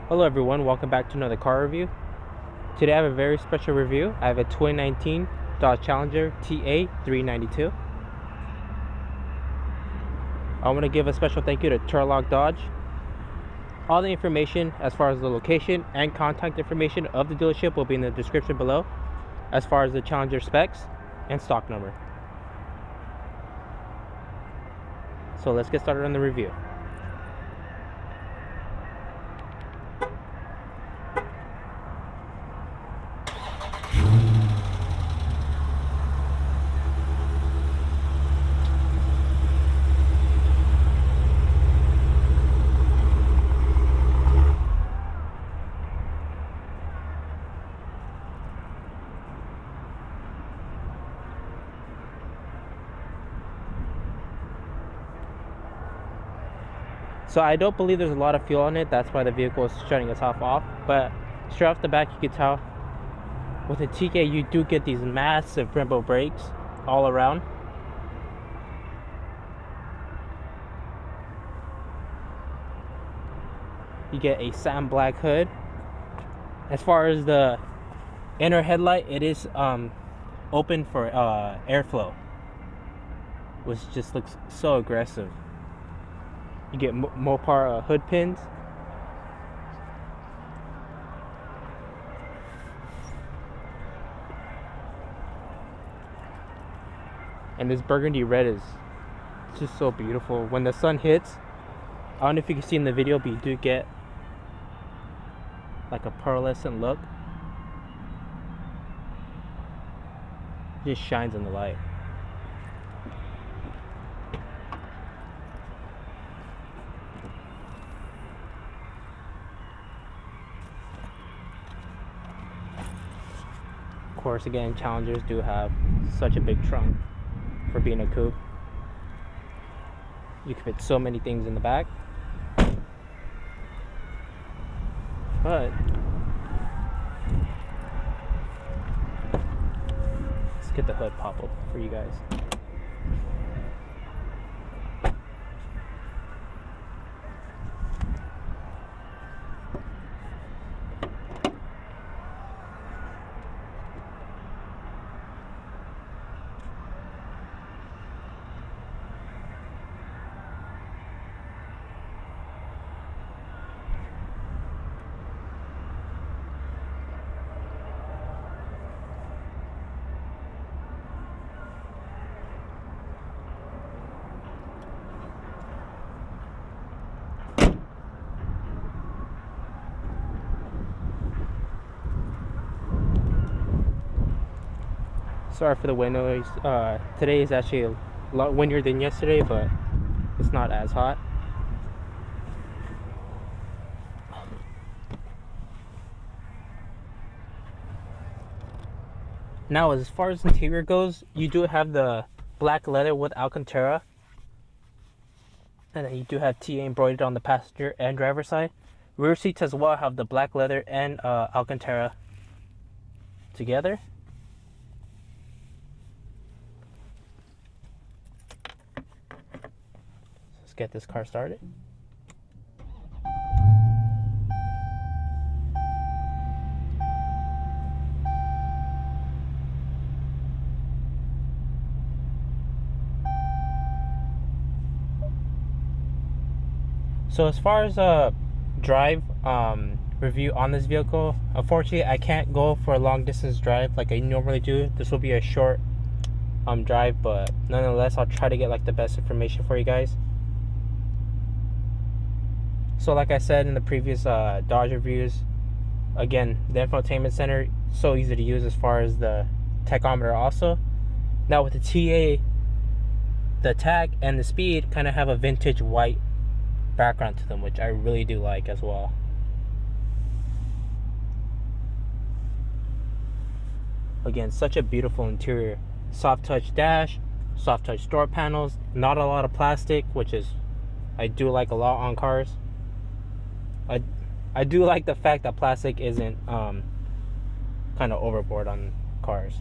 Hello everyone, welcome back to another car review. Today I have a very special review. I have a 2019 Dodge Challenger TA392. I want to give a special thank you to Turlock Dodge. All the information as far as the location and contact information of the dealership will be in the description below, as far as the Challenger specs and stock number. So let's get started on the review. So I don't believe there's a lot of fuel on it, that's why the vehicle is shutting itself off. But straight off the back you can tell with a TK you do get these massive Brembo brakes all around. You get a satin black hood. As far as the inner headlight, it is open for airflow, which just looks so aggressive. You get Mopar hood pins. And this burgundy red is just so beautiful. When the sun hits, I don't know if you can see in the video, but you do get like a pearlescent look. It just shines in the light. Of course, again, Challengers do have such a big trunk for being a coupe. You can fit so many things in the back. But let's get the hood pop up for you guys. Sorry for the wind noise. Today is actually a lot windier than yesterday, but it's not as hot. Now, as far as interior goes, you do have the black leather with Alcantara, and then you do have TA embroidered on the passenger and driver side. Rear seats as well have the black leather and Alcantara together. Let's get this car started. So as far as drive review on this vehicle, unfortunately I can't go for a long distance drive like I normally do. This will be a short drive, but nonetheless I'll try to get like the best information for you guys. So like I said in the previous Dodge reviews, again, the infotainment center, so easy to use as far as the tachometer also. Now with the TA, the tach and the speed kind of have a vintage white background to them, which I really do like as well. Again, such a beautiful interior. Soft touch dash, soft touch door panels, not a lot of plastic, which is I do like a lot on cars. I do like the fact that plastic isn't kind of overboard on cars.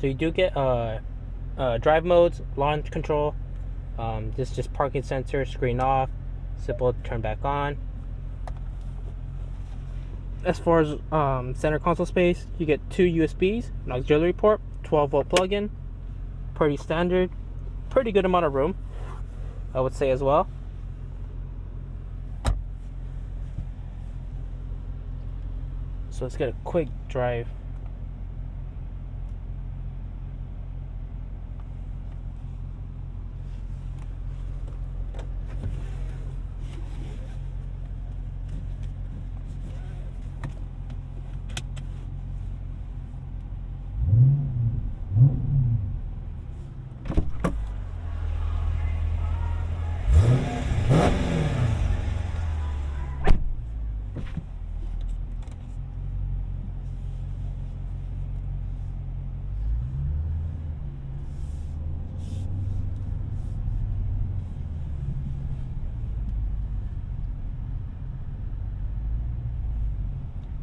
So you do get drive modes, launch control. This is just parking sensor, screen off, simple turn back on. As far as center console space, you get 2 USBs, an auxiliary port, 12-volt plug-in. Pretty standard, pretty good amount of room, I would say as well. So let's get a quick drive.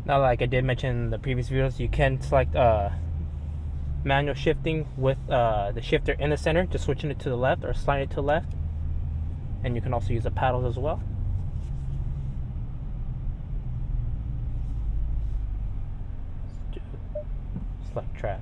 Now, like I did mention in the previous videos, you can select manual shifting with the shifter in the center, just switching it to the left or sliding it to the left. And you can also use the paddles as well. Select track.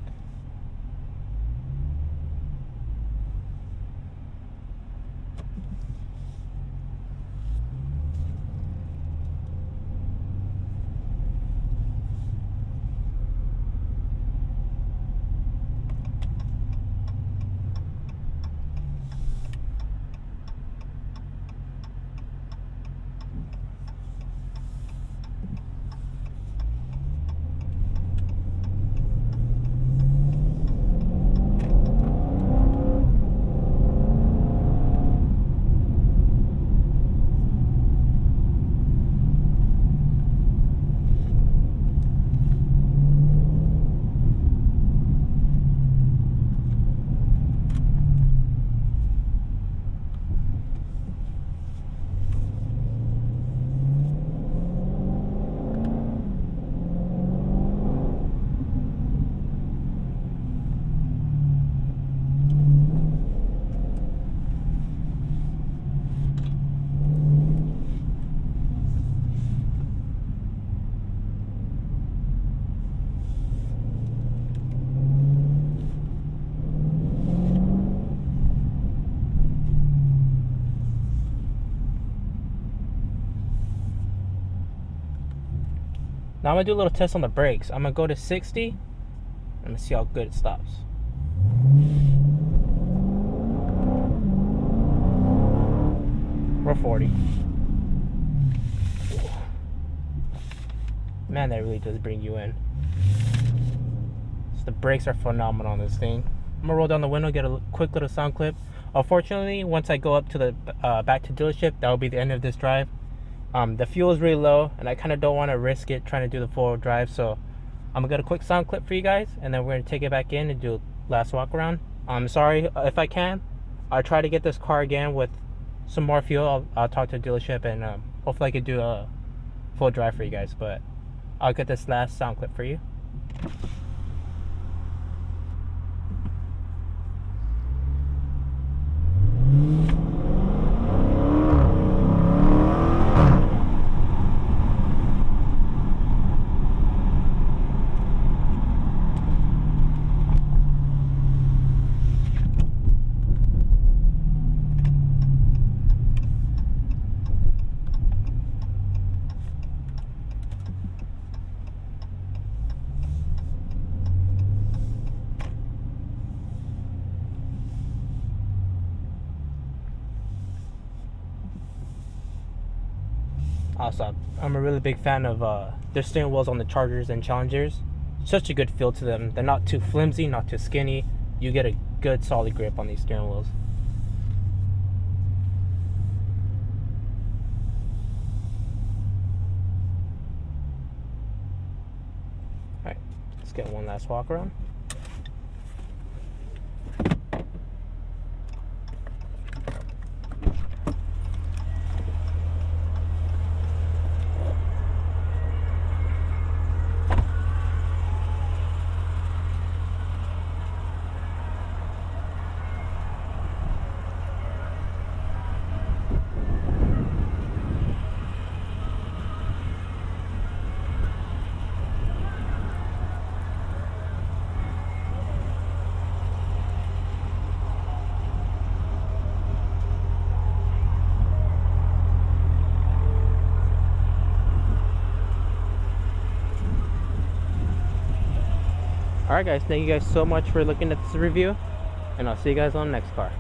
Now I'm gonna do a little test on the brakes. I'm gonna go to 60. I'm gonna see how good it stops. Or 40. Man, that really does bring you in. So the brakes are phenomenal on this thing. I'm gonna roll down the window, get a quick little sound clip. Unfortunately, once I go up to the back to dealership, that will be the end of this drive. The fuel is really low, and I kind of don't want to risk it trying to do the full drive, so I'm gonna get a quick sound clip for you guys, and then we're gonna take it back in and do a last walk around. I'm sorry if I can. I'll try to get this car again with some more fuel. I'll talk to the dealership, and hopefully I could do a full drive for you guys, but I'll get this last sound clip for you. Also, I'm a really big fan of their steering wheels on the Chargers and Challengers. Such a good feel to them. They're not too flimsy, not too skinny. You get a good solid grip on these steering wheels. Alright, let's get one last walk around. Alright guys, thank you guys so much for looking at this review, and I'll see you guys on the next car.